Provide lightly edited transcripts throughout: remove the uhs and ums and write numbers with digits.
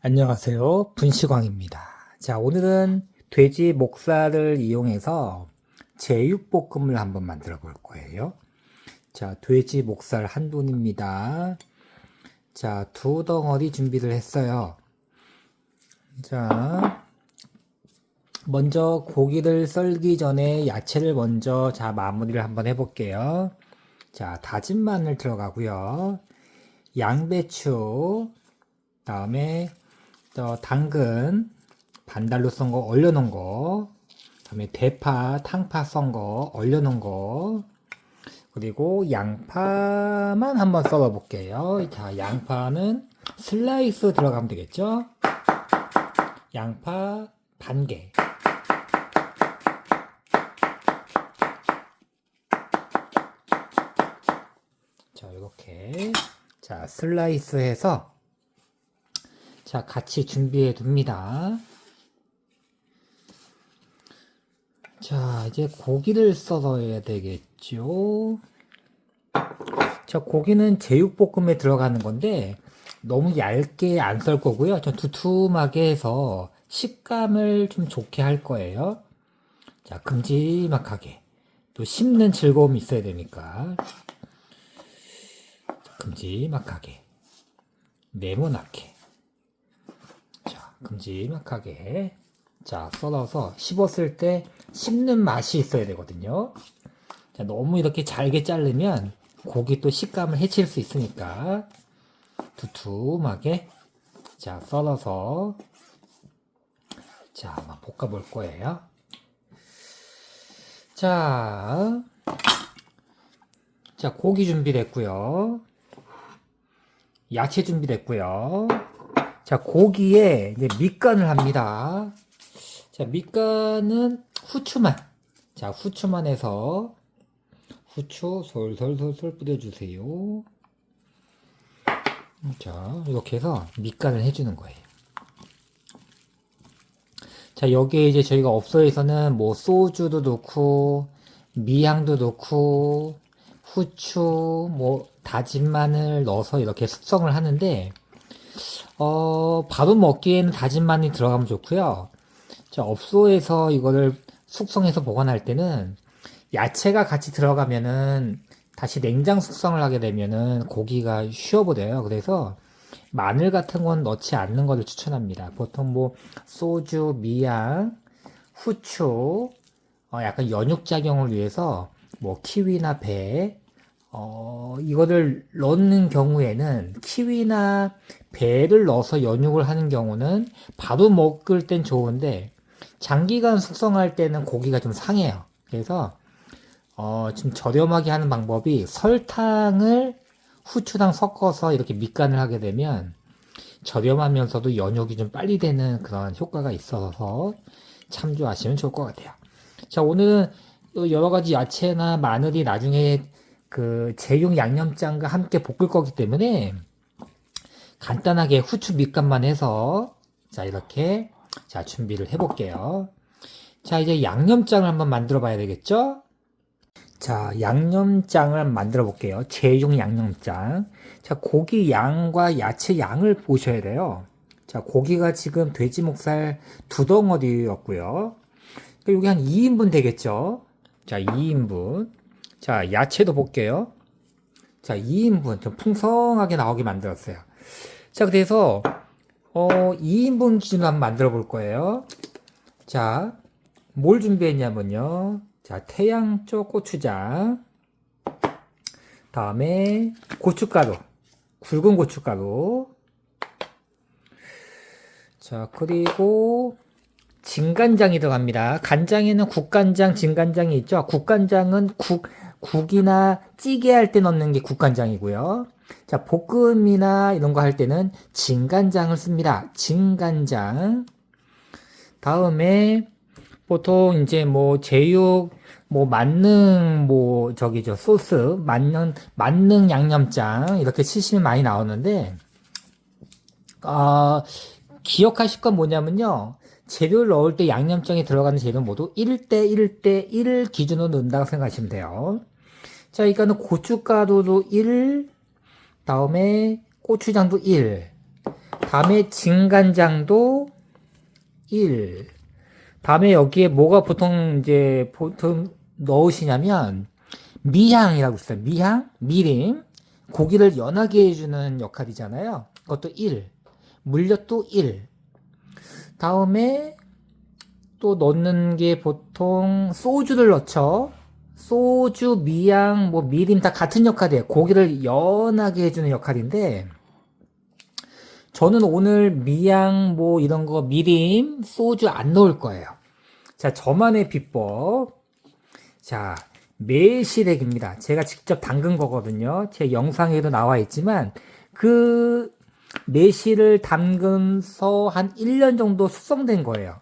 안녕하세요. 분시광입니다. 자, 오늘은 돼지 목살을 이용해서 제육볶음을 한번 만들어 볼 거예요. 자, 돼지 목살 한 돈입니다. 자, 2덩어리 준비를 했어요. 자, 먼저 고기를 썰기 전에 야채를 먼저 마무리를 한번 해볼게요. 자, 다진 마늘 들어가고요. 양배추, 다음에 당근 반달로 썬 거 얼려놓은 거, 그다음에 대파 탕파 썬 거 얼려놓은 거, 그리고 양파만 한번 썰어 볼게요. 자, 양파는 슬라이스 들어가면 되겠죠. 양파 반개. 자, 이렇게 슬라이스 해서 같이 준비해 둡니다. 자, 이제 고기를 썰어야 되겠죠. 자, 고기는 제육볶음에 들어가는 건데 너무 얇게 안 썰 거고요. 좀 두툼하게 해서 식감을 좀 좋게 할 거예요. 자, 큼지막하게. 또 씹는 즐거움이 있어야 되니까. 큼지막하게. 네모나게. 큼지막하게 썰어서 씹었을 때 씹는 맛이 있어야 되거든요. 자, 너무 이렇게 잘게 자르면 고기 또 식감을 해칠 수 있으니까 두툼하게 썰어서 한번 볶아 볼 거예요. 자, 고기 준비됐고요. 야채 준비됐고요. 자, 고기에 이제 밑간을 합니다. 자, 밑간은 후추만. 자, 후추만 해서 후추 솔솔솔솔 뿌려주세요. 자, 이렇게 해서 밑간을 해주는 거예요. 자, 여기에 이제 저희가 업소에서는 뭐 소주도 넣고 미향도 넣고 후추, 뭐 다진 마늘 넣어서 이렇게 숙성을 하는데 바로 먹기에는 다진 마늘이 들어가면 좋고요. 자, 업소에서 이거를 숙성해서 보관할 때는 야채가 같이 들어가면은 다시 냉장 숙성을 하게 되면은 고기가 쉬어버려요. 그래서 마늘 같은 건 넣지 않는 것을 추천합니다. 보통 뭐 소주, 미양, 후추, 약간 연육작용을 위해서 뭐 키위나 배, 이거를 넣는 경우에는 키위나 배를 넣어서 연육을 하는 경우는 바로 먹을 땐 좋은데 장기간 숙성할 때는 고기가 좀 상해요. 그래서 좀 저렴하게 하는 방법이 설탕을 후추랑 섞어서 이렇게 밑간을 하게 되면 저렴하면서도 연육이 좀 빨리 되는 그런 효과가 있어서 참조하시면 좋을 것 같아요. 자, 오늘은 여러 가지 야채나 마늘이 나중에 그 제육 양념장과 함께 볶을 거기 때문에 간단하게 후추 밑간만 해서 이렇게 준비를 해 볼게요. 자, 이제 양념장을 한번 만들어 봐야 되겠죠? 자, 양념장을 만들어 볼게요. 제육 양념장. 자, 고기 양과 야채 양을 보셔야 돼요. 자, 고기가 지금 돼지 목살 2덩어리였고요. 여기 한 2인분 되겠죠? 자, 2인분. 자, 야채도 볼게요. 자, 2인분 좀 풍성하게 나오게 만들었어요. 자, 그래서 2인분 기준으로 한번 만들어 볼 거예요. 자, 뭘 준비했냐면요. 자, 태양초 고추장, 다음에 고춧가루, 굵은 고춧가루, 자, 그리고 진간장이 들어갑니다. 간장에는 국간장, 진간장이 있죠. 국간장은 국이나 찌개 할 때 넣는 게 국간장이고요. 자, 볶음이나 이런 거 할 때는 진간장을 씁니다. 진간장. 다음에 보통 이제 뭐 제육, 뭐 만능, 뭐 저기죠 소스, 만능 양념장 이렇게 치시면 많이 나오는데 기억하실 건 뭐냐면요. 재료를 넣을 때 양념장에 들어가는 재료 모두 1대 1대 1 기준으로 넣는다고 생각하시면 돼요. 자, 이거는 고춧가루도 1, 다음에 고추장도 1, 다음에 진간장도 1. 다음에 여기에 뭐가 보통 넣으시냐면 미향이라고 있어요. 미향, 미림. 고기를 연하게 해주는 역할이잖아요. 그것도 1. 물엿도 1. 다음에 또 넣는 게 보통 소주를 넣죠. 소주, 미양, 뭐 미림 다 같은 역할이에요. 고기를 연하게 해주는 역할인데 저는 오늘 미양 뭐 이런 거 미림, 소주 안 넣을 거예요. 자, 저만의 비법. 자, 매실액입니다. 제가 직접 담근 거거든요. 제 영상에도 나와 있지만 그 매실을 담근서 한 1년 정도 숙성된 거예요.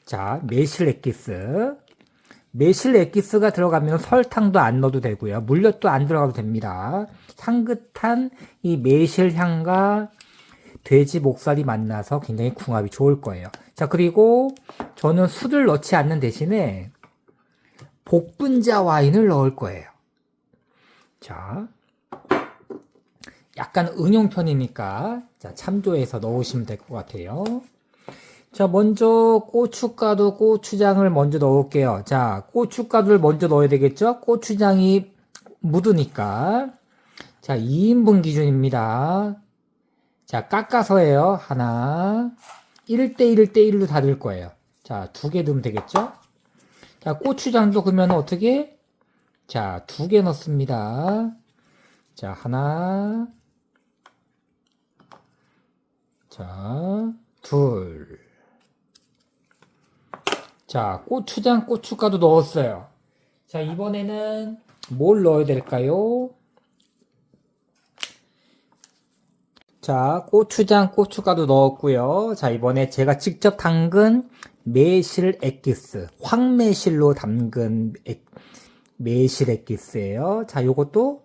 자, 매실 액기스. 매실 액기스가 들어가면 설탕도 안 넣어도 되고요. 물엿도 안 들어가도 됩니다. 향긋한 이 매실 향과 돼지 목살이 만나서 굉장히 궁합이 좋을 거예요. 자, 그리고 저는 술을 넣지 않는 대신에 복분자 와인을 넣을 거예요. 자, 약간 응용편이니까 자, 참조해서 넣으시면 될 것 같아요. 자, 먼저 고춧가루, 고추장을 먼저 넣을게요. 자, 고춧가루를 먼저 넣어야 되겠죠? 고추장이 묻으니까. 자, 2인분 기준입니다. 자, 깎아서 해요. 하나. 1대1, 1대1로 다 넣을 거예요. 자, 2개 넣으면 되겠죠? 자, 고추장도 그러면 어떻게? 자, 2개 넣습니다. 자, 하나. 자, 둘. 자, 고추장, 고춧가루 넣었어요. 자, 이번에는 뭘 넣어야 될까요? 자, 고추장, 고춧가루 넣었고요. 자, 이번에 제가 직접 담근 매실 액기스, 황매실로 담근 매실 액기스예요. 자, 요것도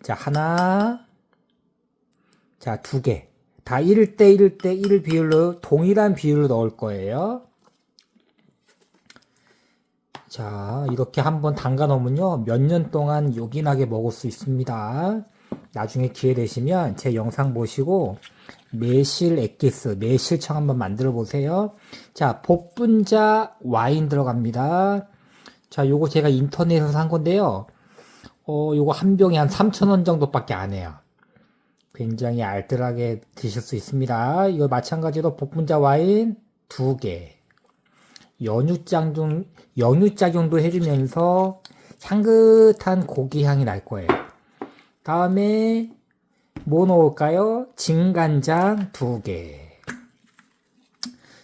자, 하나. 자, 2개. 다 1대1, 1대1 비율로 동일한 비율로 넣을 거예요. 자, 이렇게 한번 담가 놓으면요, 몇 년 동안 요긴하게 먹을 수 있습니다. 나중에 기회 되시면 제 영상 보시고 매실 액기스, 매실청 한번 만들어 보세요. 자, 복분자 와인 들어갑니다. 자, 요거 제가 인터넷에서 산 건데요. 요거 한 병에 한 3,000원 정도밖에 안 해요. 굉장히 알뜰하게 드실 수 있습니다. 이거 마찬가지로 복분자 와인 2개. 연유작용도 해주면서 향긋한 고기 향이 날 거예요. 다음에 뭐 넣을까요? 진간장 2개.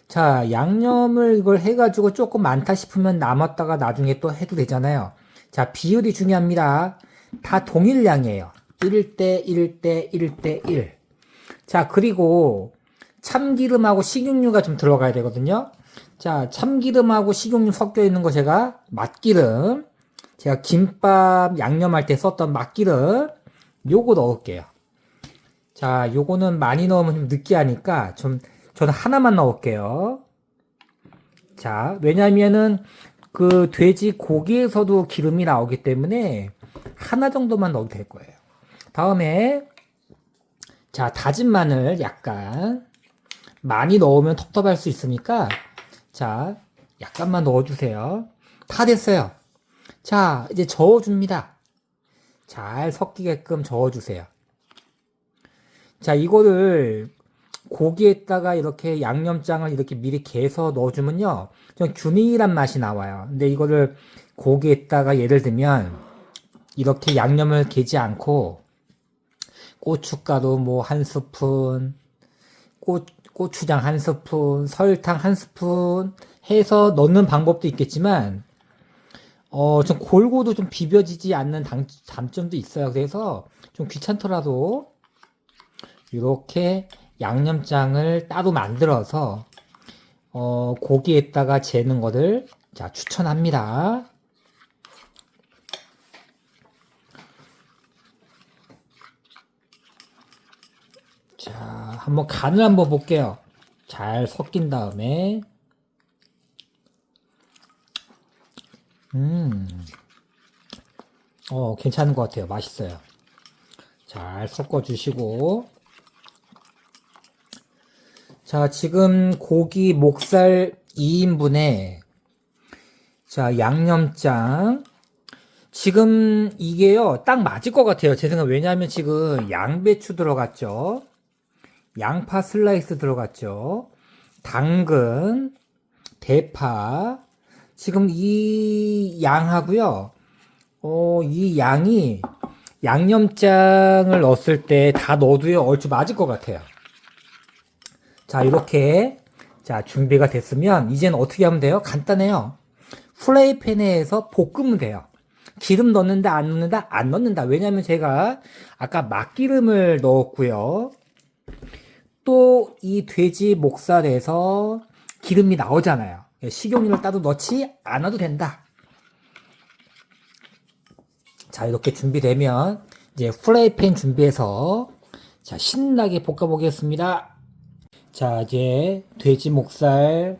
자, 양념을 이걸 해가지고 조금 많다 싶으면 남았다가 나중에 또 해도 되잖아요. 자, 비율이 중요합니다. 다 동일량이에요. 1대1, 1대1. 자, 그리고 참기름하고 식용유가 좀 들어가야 되거든요. 자, 참기름하고 식용유 섞여 있는 거 제가 맛기름, 제가 김밥 양념할 때 썼던 맛기름, 요거 넣을게요. 자, 요거는 많이 넣으면 좀 느끼하니까 저는 하나만 넣을게요. 자, 왜냐면은 그 돼지 고기에서도 기름이 나오기 때문에 하나 정도만 넣어도 될 거예요. 다음에 자, 다진 마늘 약간 많이 넣으면 텁텁할 수 있으니까 자, 약간만 넣어주세요. 다 됐어요. 자, 이제 저어줍니다. 잘 섞이게끔 저어주세요. 자, 이거를 고기에다가 이렇게 양념장을 이렇게 미리 개서 넣어주면요, 좀 균일한 맛이 나와요. 근데 이거를 고기에다가 예를 들면 이렇게 양념을 개지 않고 고춧가루 뭐 한 스푼, 고추장 한 스푼, 설탕 한 스푼 해서 넣는 방법도 있겠지만 좀 골고루 좀 비벼지지 않는 단점도 있어요. 그래서 좀 귀찮더라도 이렇게 양념장을 따로 만들어서 고기에다가 재는 것을 자, 추천합니다. 자, 한번 간을 한번 볼게요. 잘 섞인 다음에 괜찮은 것 같아요. 맛있어요. 잘 섞어 주시고 자, 지금 고기 목살 2인분에 자, 양념장. 지금 이게요, 딱 맞을 것 같아요. 제 생각. 왜냐하면 지금 양배추 들어갔죠. 양파 슬라이스 들어갔죠. 당근, 대파. 지금 이 양하고요. 이 양이 양념장을 넣었을 때 다 넣어도요, 얼추 맞을 것 같아요. 자, 이렇게 자, 준비가 됐으면 이제는 어떻게 하면 돼요? 간단해요. 프라이팬에서 볶으면 돼요. 기름 넣는다, 안 넣는다? 안 넣는다. 왜냐면 제가 아까 막기름을 넣었고요. 또 이 돼지 목살에서 기름이 나오잖아요. 식용유를 따로 넣지 않아도 된다. 자, 이렇게 준비되면 이제 프라이팬 준비해서 자, 신나게 볶아 보겠습니다. 자, 이제 돼지 목살,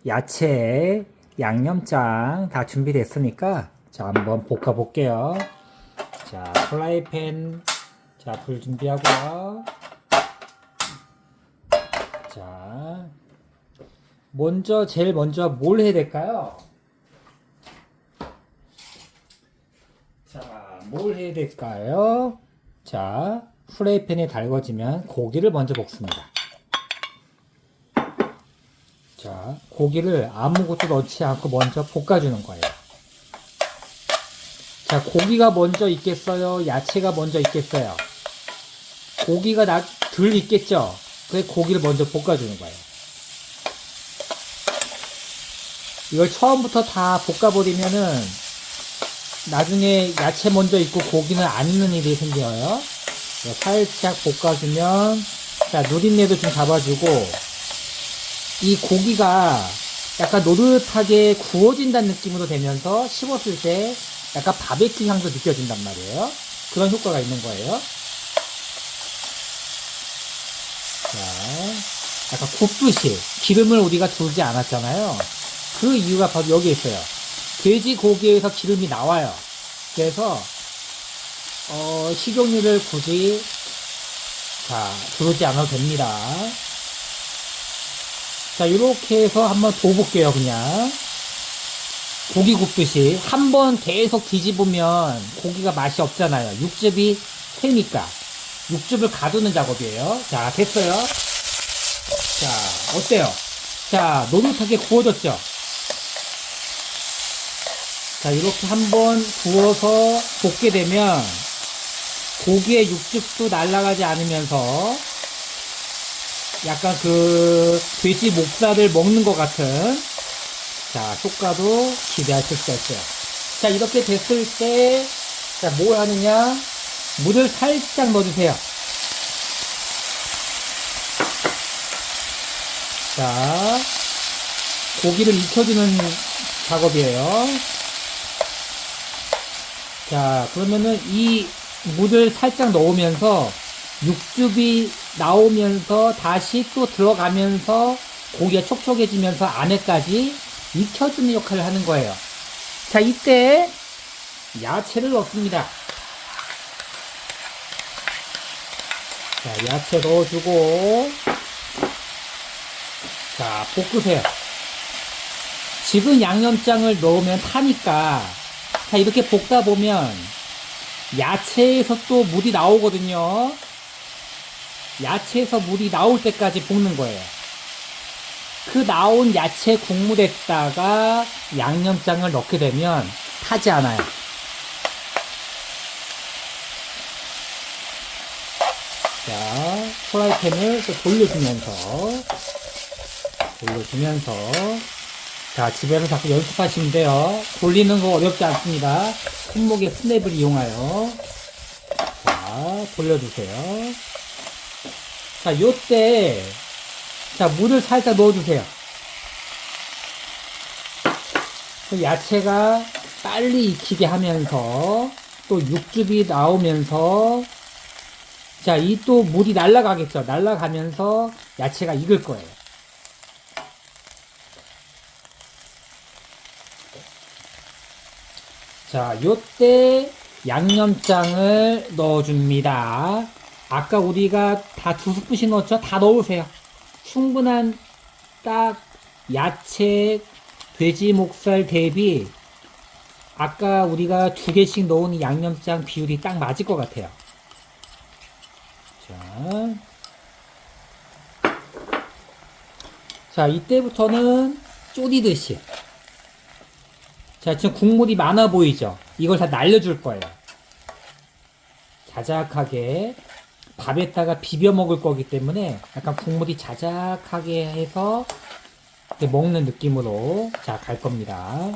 야채, 양념장 다 준비됐으니까 자, 한번 볶아 볼게요. 자, 프라이팬 자, 불 준비하고요. 자, 제일 먼저 뭘 해야 될까요? 자, 뭘 해야 될까요? 자, 프라이팬이 달궈지면 고기를 먼저 볶습니다. 자, 고기를 아무것도 넣지 않고 먼저 볶아주는 거예요. 자, 고기가 먼저 있겠어요? 야채가 먼저 있겠어요? 고기가 덜 있겠죠? 그래서 고기를 먼저 볶아주는 거예요. 이걸 처음부터 다 볶아버리면은 나중에 야채 먼저 있고 고기는 안 있는 일이 생겨요. 살짝 볶아주면 자, 누린내도 좀 잡아주고 이 고기가 약간 노릇하게 구워진다는 느낌으로 되면서 씹었을 때 약간 바베큐 향도 느껴진단 말이에요. 그런 효과가 있는 거예요. 자, 약간 굽듯이 기름을 우리가 두지 않았잖아요. 그 이유가 바로 여기에 있어요. 돼지고기에서 기름이 나와요. 그래서 식용유를 굳이 자, 두르지 않아도 됩니다. 자, 이렇게 해서 한번 더 볼게요. 그냥 고기 굽듯이 한 번 계속 뒤집으면 고기가 맛이 없잖아요. 육즙이 새니까 육즙을 가두는 작업이에요. 자, 됐어요. 자, 어때요? 자, 노릇하게 구워졌죠? 자, 이렇게 한번 구워서 볶게 되면 고기의 육즙도 날아가지 않으면서 약간 그 돼지 목살을 먹는 것 같은 자, 효과도 기대하실 수가 있어요. 자, 이렇게 됐을 때 자, 뭘 하느냐? 물을 살짝 넣어주세요. 자, 고기를 익혀주는 작업이에요. 자, 그러면은 이 물을 살짝 넣으면서 육즙이 나오면서 다시 또 들어가면서 고기가 촉촉해지면서 안에까지 익혀주는 역할을 하는 거예요. 자, 이때 야채를 넣습니다. 자, 야채 넣어주고 자, 볶으세요. 지금 양념장을 넣으면 타니까 자, 이렇게 볶다 보면 야채에서 또 물이 나오거든요. 야채에서 물이 나올 때까지 볶는 거예요. 그 나온 야채 국물에다가 양념장을 넣게 되면 타지 않아요. 자, 프라이팬을 또 돌려주면서 자, 집에서 자꾸 연습하시면 돼요. 돌리는 거 어렵지 않습니다. 손목에 스냅을 이용하여 자, 돌려주세요. 자, 요때 자, 물을 살짝 넣어주세요. 그 야채가 빨리 익히게 하면서 또 육즙이 나오면서 자, 이 또 물이 날아가겠죠. 날아가면서 야채가 익을 거예요. 자, 요때 양념장을 넣어줍니다. 아까 우리가 다 2스푼씩 넣었죠? 다 넣으세요. 충분한 딱 야채, 돼지 목살 대비 아까 우리가 2개씩 넣은 양념장 비율이 딱 맞을 것 같아요. 자, 이때부터는 쪼디듯이. 자, 지금 국물이 많아 보이죠? 이걸 다 날려줄 거예요. 자작하게 밥에다가 비벼 먹을 거기 때문에 약간 국물이 자작하게 해서 먹는 느낌으로 자, 갈 겁니다.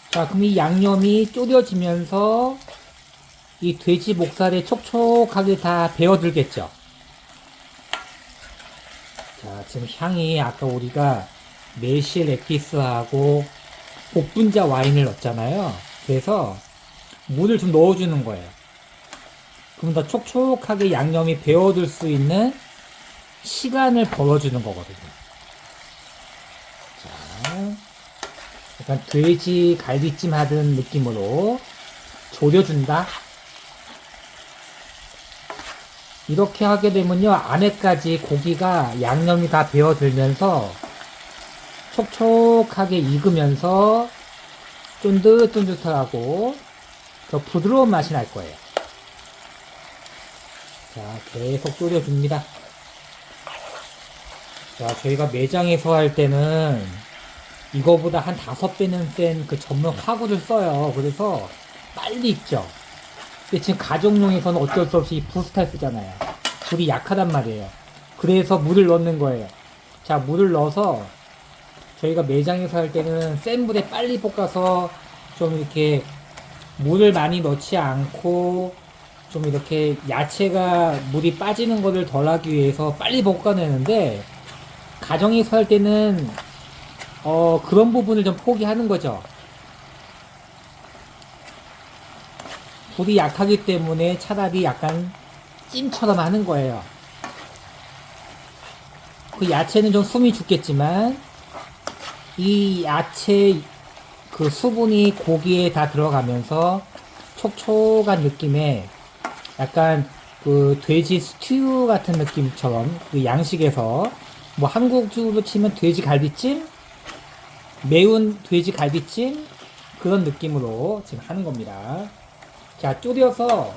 자, 그럼 이 양념이 졸여지면서 이 돼지 목살에 촉촉하게 다 배어들겠죠. 자, 지금 향이 아까 우리가 매실 에피스하고 복분자 와인을 넣었잖아요. 그래서 물을 좀 넣어주는 거예요. 그럼 더 촉촉하게 양념이 배어들 수 있는 시간을 벌어주는 거거든요. 자, 약간 돼지 갈비찜 하던 느낌으로 졸여준다. 이렇게 하게 되면요, 안에까지 고기가 양념이 다 배어들면서 촉촉하게 익으면서 쫀득쫀득하고 더 부드러운 맛이 날 거예요. 자, 계속 졸여줍니다. 자, 저희가 매장에서 할 때는 이거보다 한 5배는 센 그 전문 화구를 써요. 그래서 빨리 익죠. 근데 지금 가정용에서는 어쩔 수 없이 부스타일 쓰잖아요. 불이 약하단 말이에요. 그래서 물을 넣는 거예요. 자, 물을 넣어서 저희가 매장에서 할 때는 센 불에 빨리 볶아서 좀 이렇게 물을 많이 넣지 않고 좀 이렇게 야채가 물이 빠지는 것을 덜 하기 위해서 빨리 볶아내는데, 가정에서 할 때는 그런 부분을 좀 포기하는 거죠. 불이 약하기 때문에 차라리 약간 찜처럼 하는 거예요. 그 야채는 좀 숨이 죽겠지만 이 야채 그 수분이 고기에 다 들어가면서 촉촉한 느낌의 약간 그 돼지 스튜 같은 느낌처럼, 그 양식에서 뭐 한국으로 치면 돼지 갈비찜, 매운 돼지 갈비찜, 그런 느낌으로 지금 하는 겁니다. 자, 졸여서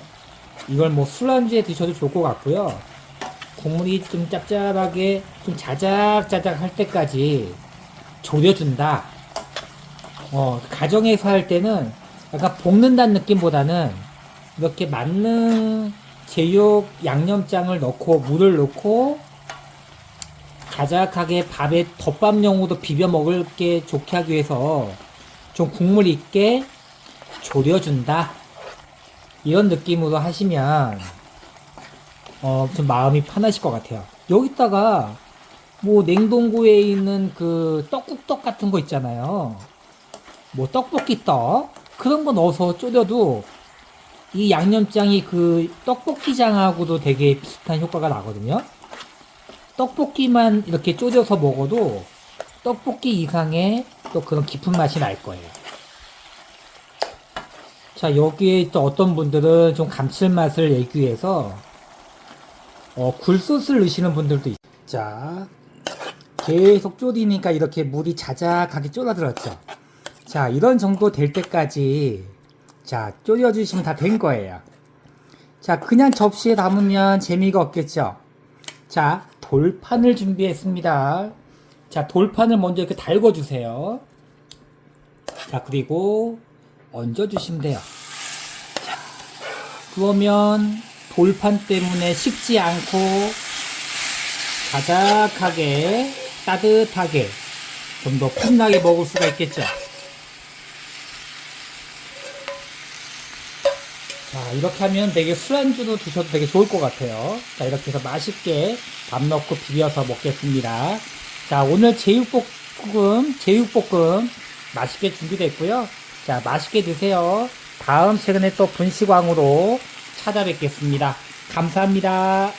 이걸 뭐 술안주에 드셔도 좋을 것 같고요. 국물이 좀 짭짤하게 좀 자작자작 할 때까지 졸여준다. 가정에서 할 때는 약간 볶는다는 느낌보다는 이렇게 만능 제육 양념장을 넣고 물을 넣고 자작하게 밥에 덮밥용으로도 비벼 먹을 게 좋게 하기 위해서 좀 국물 있게 졸여준다. 이런 느낌으로 하시면 좀 마음이 편하실 것 같아요. 여기다가 뭐 냉동고에 있는 그 떡국떡 같은 거 있잖아요. 뭐 떡볶이 떡 그런 거 넣어서 졸여도 이 양념장이 그 떡볶이장하고도 되게 비슷한 효과가 나거든요. 떡볶이만 이렇게 졸여서 먹어도 떡볶이 이상의 또 그런 깊은 맛이 날 거예요. 자, 여기에 또 어떤 분들은 좀 감칠맛을 내기 위해서 굴소스를 넣으시는 분들도 있어요. 자, 계속 졸이니까 이렇게 물이 자작하게 졸아들었죠. 자, 이런 정도 될 때까지 자, 졸여주시면 다 된 거예요. 자, 그냥 접시에 담으면 재미가 없겠죠. 자, 돌판을 준비했습니다. 자, 돌판을 먼저 이렇게 달궈주세요. 자, 그리고 얹어주시면 돼요. 자, 그러면 돌판 때문에 식지 않고 자작하게 따뜻하게 좀 더 푸짐하게 먹을 수가 있겠죠. 자, 이렇게 하면 되게 술안주로 드셔도 되게 좋을 것 같아요. 자, 이렇게 해서 맛있게 밥 넣고 비벼서 먹겠습니다. 자, 오늘 제육볶음 맛있게 준비됐고요. 자, 맛있게 드세요. 다음 시간에 또 분식왕으로 찾아뵙겠습니다. 감사합니다.